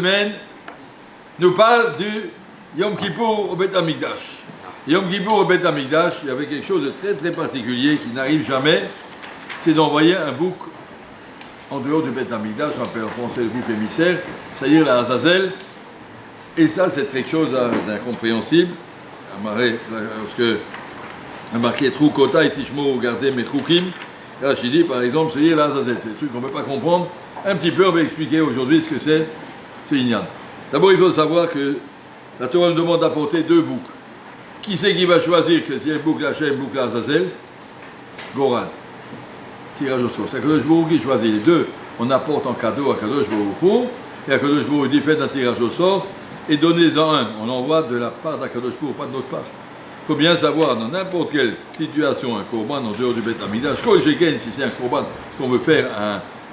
semaine nous parle du Yom Kippour au Beth Amikdash. Yom Kippour au Beth Amikdash, il y avait quelque chose de très très particulier qui n'arrive jamais, c'est d'envoyer un bouc en dehors du Beth Amikdash, on appelle en français le bouc émissaire, c'est-à-dire la Azazel. Et ça, c'est quelque chose d'incompréhensible. Lorsque a marqué Trou Kota et Tishmo gardé mes Choukim, là, je dis par exemple, c'est-à-dire la Azazel. C'est des trucs qu'on ne peut pas comprendre. Un petit peu, on va expliquer aujourd'hui ce que c'est Inyan. D'abord, il faut savoir que la Torah nous demande d'apporter deux boucs. Qui c'est qui va choisir que c'est un bouc Hachem, bouc Azazel? Goral. Tirage au sort. C'est Akadosh Baruch Hu qui choisit les deux. On apporte en cadeau à Akadosh Baruch Hu, et Akadosh Baruch Hu dit faites un tirage au sort et donnez-en un. On l'envoie de la part d'Akadosh Baruch Hu, pas de notre part. Il faut bien savoir, dans n'importe quelle situation, un korban en dehors du Beth Amikdash, Kol Sheken, si c'est un korban qu'on veut faire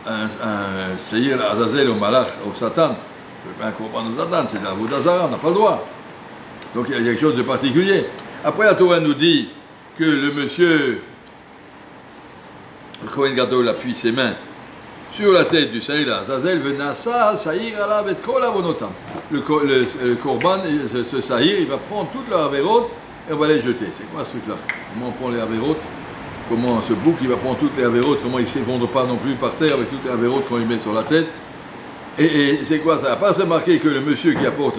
un Seir Azazel au Malach, au Satan, un korban au Satan, c'est de la Vodazara, on n'a pas le droit. Donc il y a quelque chose de particulier. Après, la Torah nous dit que le monsieur, le Kohen Gadol, appuie ses mains sur la tête du Seir Azazel, Venasa, Saïr, Alav et Kol Avonotam. Le korban, ce Saïr, il va prendre toute la Averot et on va les jeter. C'est quoi ce truc-là? Comment on prend les Averot? Comment ce bouc, il va prendre toutes les Averot? Comment il ne s'effondre pas non plus par terre avec toutes les Averot qu'on lui met sur la tête? Et c'est quoi ça? À part c'est marqué que le monsieur qui apporte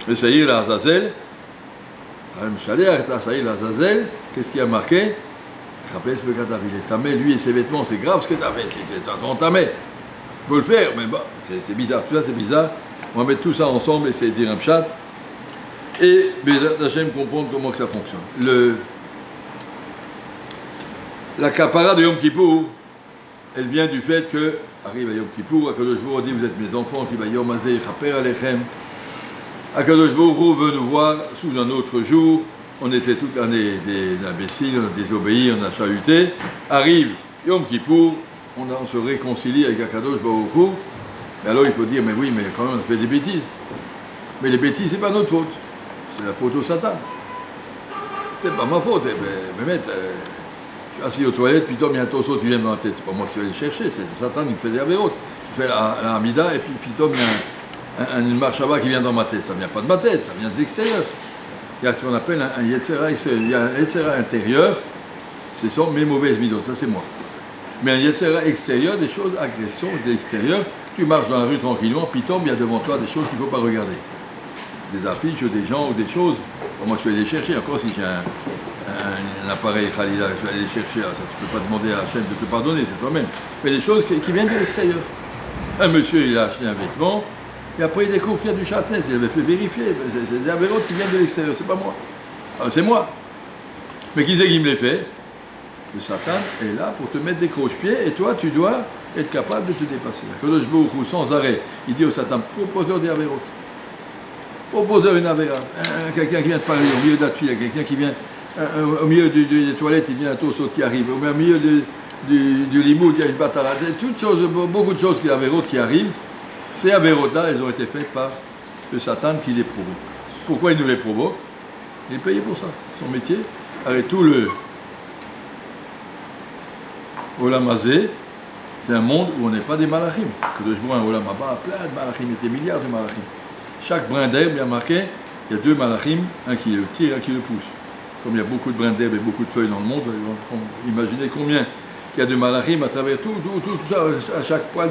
le Saïr l'Azazel, qu'est-ce qu'il a marqué? Il est tamé, lui et ses vêtements, c'est grave ce que tu as fait, c'est tamé. Il faut le faire, mais bon, c'est bizarre, tout ça c'est bizarre. On va mettre tout ça ensemble, essayer de dire un pshat. Et Bezat Hashem comprendre comment que ça fonctionne. La kapara de Yom Kippour, elle vient du fait que, arrive à Yom Kippour, Akadosh Baruch Hu dit vous êtes mes enfants, qui va Yom Hazeh Chaper Alechem. Akadosh Baruch Hu veut nous voir sous un autre jour. On était toute l'année des imbéciles, on a désobéi, on a chahuté. Arrive Yom Kippour, on se réconcilie avec Akadosh Baruch Hu. Et alors il faut dire mais oui, mais quand même on a fait des bêtises. Mais les bêtises, c'est pas notre faute. C'est la faute au Satan. C'est pas ma faute. Mais je suis assis aux toilettes, puis Tom, il y a un torso qui vient dans la tête. C'est pas moi qui vais aller chercher, c'est le Satan qui me fait des avérotes. Je fais la Hamida, et puis Tom, il y a une marche à qui vient dans ma tête. Ça vient pas de ma tête, ça vient de l'extérieur. Il y a ce qu'on appelle un Yetzera extérieur. Il y a un Yetzera intérieur, ce sont mes mauvaises midot, ça c'est moi. Mais un Yetzera extérieur, des choses, agressions de l'extérieur, tu marches dans la rue tranquillement, puis Tom, il y a devant toi des choses qu'il ne faut pas regarder. Des affiches, des gens ou des choses. Bon, moi, je vais aller les chercher. Encore si j'ai un appareil Khalila, je vais aller les chercher. Ça, tu ne peux pas demander à Hachem de te pardonner, c'est toi-même. Mais des choses qui viennent de l'extérieur. Un monsieur, il a acheté un vêtement, et après, il découvre qu'il y a du châtenez. Il avait fait vérifier. C'est des avérotes qui viennent de l'extérieur, c'est pas moi. Alors, c'est moi. Mais qui c'est qui me les fait? Le Satan est là pour te mettre des croche-pieds, et toi, tu dois être capable de te dépasser. Kadosh Baruch Hu, sans arrêt, il dit au Satan, proposeur des avérotes. Proposeur une avéra, quelqu'un qui vient de parler au milieu de la fille, quelqu'un qui vient au milieu des toilettes, il vient un torso qui arrive, au milieu du limoud, il y a une bataille à la tête, toutes choses, beaucoup de choses qui avérotes qui arrivent. Ces avérotes-là, elles ont été faites par le Satan qui les provoque. Pourquoi il nous les provoque? Il est payé pour ça, son métier. Avec tout le Olam Hazeh, c'est un monde où on n'est pas des malachim. Que je vois un Olam Haba, plein de malachim, des milliards de malachim. Chaque brin d'herbe, il y a marqué, il y a deux malachim, un qui le tire, un qui le pousse. Comme il y a beaucoup de brins d'herbe et beaucoup de feuilles dans le monde, imaginez combien il y a de malachim à travers tout ça, à chaque poil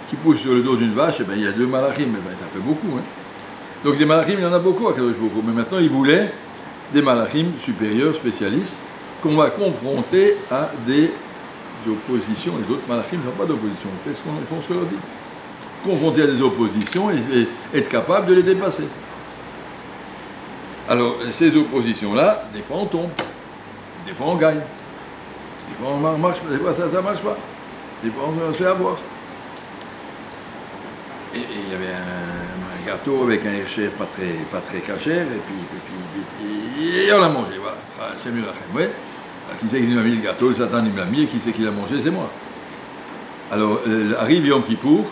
qui pousse sur le dos d'une vache, et bien, il y a deux malachim, ça fait beaucoup. Hein. Donc des malachim, il y en a beaucoup à Kadosh Baruch Hu, mais maintenant il voulait des malachim supérieurs, spécialistes, qu'on va confronter à des oppositions. Les autres malachim n'ont pas d'opposition, ils font ce qu'on leur dit. Confronter à des oppositions et être capable de les dépasser. Alors, ces oppositions-là, des fois on tombe, des fois on gagne, des fois on marche, des fois ça marche pas, des fois on se fait avoir. Et il y avait un gâteau avec un hécher pas très cachère, et on l'a mangé, voilà. C'est mieux la chème, oui. Qui c'est qui m'a mis le gâteau? Le Satan il me l'a mis, et qui c'est qui l'a mangé? C'est moi. Alors, arrive Yom Kippour,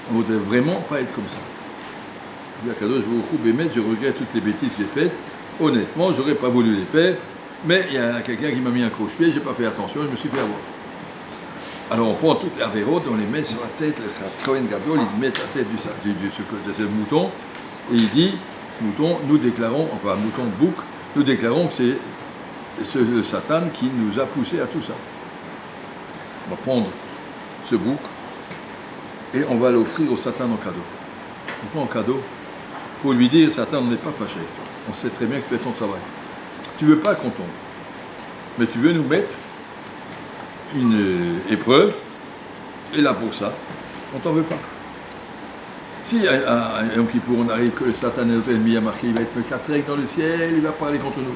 on ne voudrait vraiment pas être comme ça. Il y a Kadosh Baruch Hu, Bémet, je regrette toutes les bêtises que j'ai faites. Honnêtement, j'aurais pas voulu les faire, mais il y a quelqu'un qui m'a mis un croche-pied, j'ai pas fait attention, je me suis fait avoir. Alors on prend toutes les avérotes, on les met sur la tête, le Kohen Gadol, il met sa tête de ce mouton, et il dit, mouton, nous déclarons, enfin mouton bouc, nous déclarons que c'est le Satan qui nous a poussé à tout ça. On va prendre ce bouc, et on va l'offrir au Satan en cadeau. On prend en cadeau, pour lui dire, Satan, on n'est pas fâché avec toi, on sait très bien que tu fais ton travail. Tu ne veux pas qu'on tombe, mais tu veux nous mettre une épreuve, et là pour ça, on t'en veut pas. Si à Yom Kippour on arrive que le Satan est notre ennemi, a marqué, il va être Mekatrek dans le ciel, il va parler contre nous.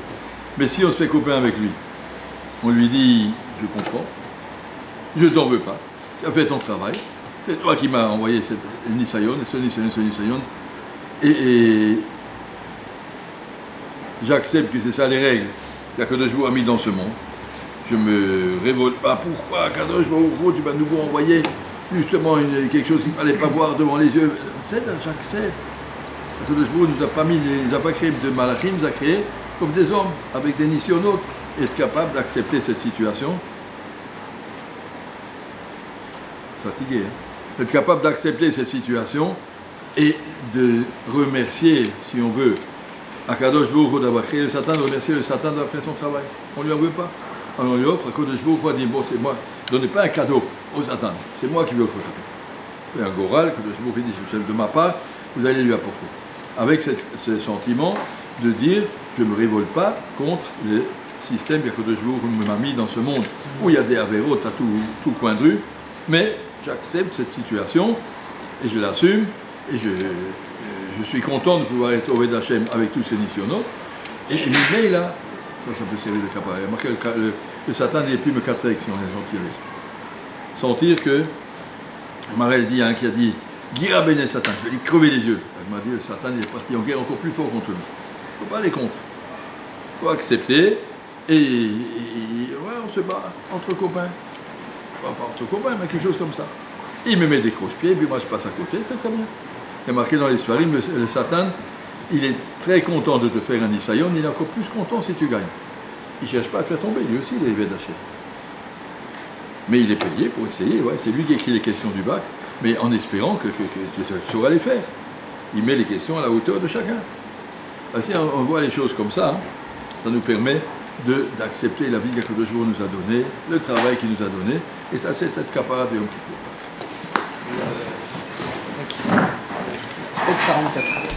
Mais si on se fait copain avec lui, on lui dit, je comprends, je t'en veux pas, tu as fait ton travail, c'est toi qui m'as envoyé cette Nisayon, et ce Nisayon, et j'accepte que c'est ça les règles qu'Akadosh Baruch Hu a mis dans ce monde. Je me révolte pas. Pourquoi, Kadosh Baruch Hu, tu vas nous envoyer justement quelque chose qu'il ne fallait pas voir devant les yeux. J'accepte. Kadosh Baruch Hu ne nous a pas créé de malachim, il nous a créé comme des hommes, avec des nisyonotes. Être capable d'accepter cette situation. Fatigué, hein. Être capable d'accepter cette situation et de remercier, si on veut, Akadosh Baruch Hu d'avoir créé le Satan, de remercier le Satan d'avoir fait son travail. On ne lui en veut pas. Alors on lui offre, Akadosh Baruch Hu a dit, bon, c'est moi, ne donnez pas un cadeau au Satan, c'est moi qui lui offre le cadeau. C'est un goral, Akadosh Baruch Hu dit, de ma part, vous allez lui apporter. Avec ce sentiment de dire, je ne me révolte pas contre le système qu'Akadosh Baruch Hu m'a mis dans ce monde, où il y a des avérotes à tout coin de rue, mais j'accepte cette situation, et je l'assume, et je suis content de pouvoir être au Hashem avec tous ces nisyonotes, et mais là, ça peut servir de capara. Le Satan n'est plus me catrek si on est gentil avec lui. Sentir que, Marel dit, qui a dit, Gira Bene Satan, je vais lui crever les yeux. Elle m'a dit, le Satan il est parti en guerre encore plus fort contre lui. Il ne faut pas aller contre. Il faut accepter, et voilà, on se bat entre copains. Pas entre copains, mais quelque chose comme ça. Il me met des croche-pieds, puis moi je passe à côté, c'est très bien. Il y a marqué dans les Sfarim, le Satan, il est très content de te faire un Nisayon, il est encore plus content si tu gagnes. Il ne cherche pas à te faire tomber, lui aussi, il est d'Hachem. Mais il est payé pour essayer, ouais, c'est lui qui écrit les questions du bac, mais en espérant que tu sauras les faire. Il met les questions à la hauteur de chacun. Si on voit les choses comme ça, ça nous permet d'accepter la vie qu'Akadosh Baruch Hu nous a donnée, le travail qu'il nous a donné, et ça c'est cette capara de Yom Kippour. 7:44.